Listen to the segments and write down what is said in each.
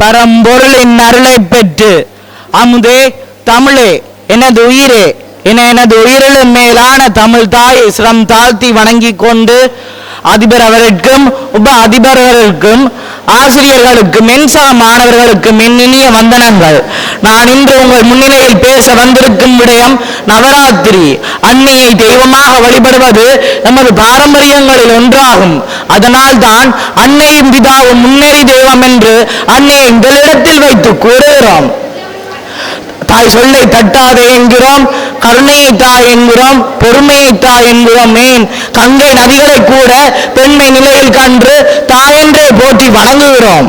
பரம்பொருளின் அருளை பெற்று அமுதே தமிழே எனது உயிரே என எனது உயிரிலும் மேலான தமிழ் தாயை சிரம் தாழ்த்தி வணங்கிக் கொண்டு அதிபர் அவர்களுக்கும் உப அதிபர்களுக்கும் ஆசிரியர்களுக்கும் மென்சா மாணவர்களுக்கும் என் இனிய வந்தனங்கள். நான் இன்று உங்கள் முன்னிலையில் பேச வந்திருக்கும் விடயம் நவராத்திரி. அன்னையை தெய்வமாக வழிபடுவது நமது பாரம்பரியங்களில் ஒன்றாகும். அதனால் தான் அன்னையும் பிதாவும் முன்னேறி தெய்வம் என்று அன்னையை முதலிடத்தில் வைத்து கூறுகிறோம். தாய் சொல்லை தட்டாதே என்கிறோம், கருணையை தாய் என்கிறோம், பொறுமையை தாய் என்கிறோம். ஏன் கங்கை நதிகளை கூட பெண்மை நிலையில் கன்று தாயென்றே போற்றி வணங்குகிறோம்.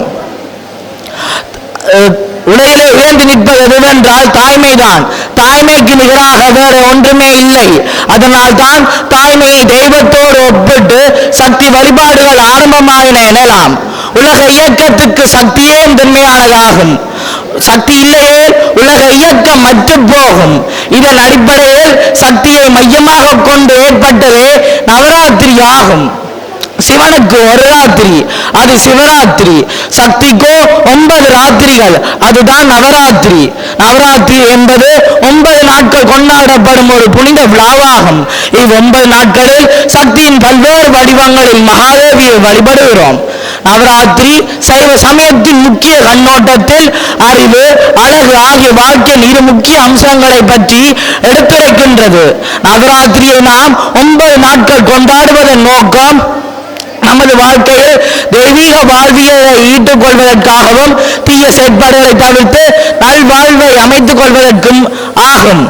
உலகிலே உயர்ந்து நிற்பது எதுவென்றால் தாய்மைதான். தாய்மைக்கு நிகராக வேறு ஒன்றுமே இல்லை. அதனால் தான் தாய்மையை தெய்வத்தோடு ஒப்பிட்டு சக்தி வழிபாடுகள் ஆரம்பமாயின எனலாம். உலக இயக்கத்துக்கு சக்தியே முதன்மையானதாகும். சக்தி இல்லையே உலக இயக்கம் மற்று போகும். இதன் அடிப்படையில் சக்தியை மையமாக கொண்டு ஏற்பட்டதே நவராத்திரி ஆகும். சிவனுக்கு ஒரு ராத்திரி, அது சிவராத்திரி. சக்திக்கோ 9 ராத்திரிகள், அதுதான் நவராத்திரி. நவராத்திரி என்பது 9 நாட்கள் கொண்டாடப்படும் ஒரு புனித விழாவாகும். 9 நாட்களில் சக்தியின் பல்வேறு வடிவங்களில் மகாதேவியை வழிபடுகிறோம். நவராத்திரி சைவ சமயத்தின் முக்கிய கண்ணோட்டத்தில் அறிவு, அழகு ஆகிய வாழ்க்கையின் 2 முக்கிய அம்சங்களை பற்றி எடுத்துரைக்கின்றது. நவராத்திரியை நாம் 9 நாட்கள் கொண்டாடுவதன் நோக்கம் நமது வாழ்க்கையில் தெய்வீக வாழ்வியலை ஈட்டுக் கொள்வதற்காகவும் தீய செயற்பாடுகளை தவிர்த்து நல்வாழ்வை அமைத்துக் கொள்வதற்கும் ஆகும்.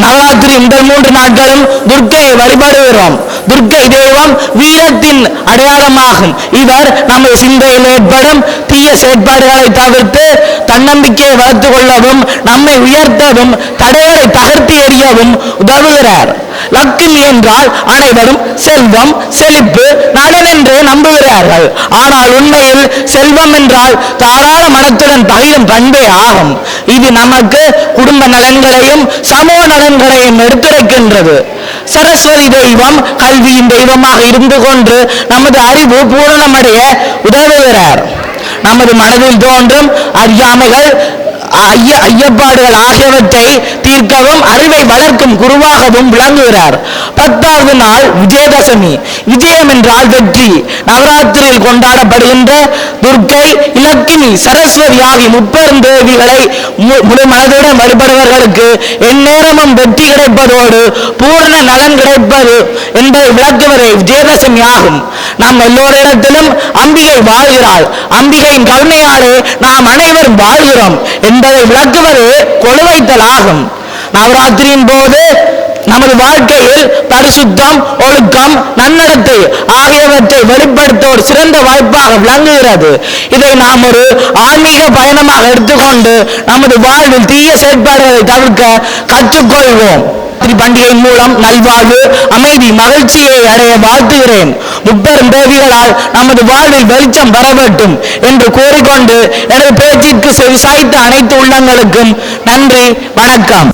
நவராத்திரி முதல் 3 நாட்களும் துர்க்கையை வழிபடுகிறோம். துர்க்கை தெய்வம் வீரத்தின் அடையாளமாகும். இவர் நமது சிந்தையில் ஏற்படும் தீய செயற்பாடுகளை தவிர்த்து தன்னம்பிக்கையை வளர்த்துக் கொள்ளவும் நம்மை உயர்த்தவும் தடைகளை தகர்த்து எறியவும் உதவுகிறார். லட்சுமி என்றால் அனைவரும் செல்வம், செழிப்பு, நலன் என்று நம்புகிறார்கள். ஆனால் உண்மையில் செல்வம் என்றால் தாராள மனத்துடன் பகிரும் பண்பே ஆகும். இது நமக்கு குடும்ப நலன்களையும் சமூக நலன்களையும் எடுத்துரைக்கின்றது. சரஸ்வதி தெய்வம் கல்வியின் தெய்வமாக இருந்து கொண்டு நமது அறிவு பூரணமடைய உதவுகிறார். நமது மனதில் தோன்றும் அறியாமைகள், ஐயப்பாடுகள் ஆகியவற்றை தீர்க்கவும் அறிவை வளர்க்கும் குருவாகவும் விளங்குகிறார். 10வது நாள் விஜயதசமி. விஜயம் என்றால் வெற்றி. நவராத்திரியில் கொண்டாடப்படுகின்ற துர்க்கை, லட்சுமி, சரஸ்வதி ஆகிய 30 தேவிகளை முழு மனதுடன் வழிபடுபவர்களுக்கு எந்நேரமும் வெற்றி கிடைப்பதோடு பூரண நலன் கிடைப்பது என்பதை விளக்குவதே விஜயதசமி ஆகும். நாம் எல்லோரிடத்திலும் அம்பிகை வாழ்கிறாள். அம்பிகையின் கருணையாலே நாம் அனைவரும் வாழ்கிறோம் என்பதை விளக்குவதே கொலுவைத்தல் ஆகும். நவராத்திரியின் போது நமது வாழ்க்கையில் பரிசுத்தம், ஒழுக்கம், நன்னடத்தை ஆகியவற்றை வெளிப்படுத்த ஒரு சிறந்த வாய்ப்பாக விளங்குகிறது. இதை நாம் ஒரு ஆன்மீக பயணமாக எடுத்துக்கொண்டு நமது வாழ்வில் தீய செயற்பாடுகளை தவிர்க்க கற்றுக்கொள்வோம். பண்டிகையின் மூலம் நல்வாழ்வு, அமைதி, மகிழ்ச்சியை அடைய வாழ்த்துகிறேன். 30 தேவிகளால் நமது வாழ்வில் வெளிச்சம் வர வேண்டும் என்று கூறிக்கொண்டு எனது பேச்சிற்கு செவிசாய்த்த அனைத்து உள்ளங்களுக்கும் நன்றி, வணக்கம்.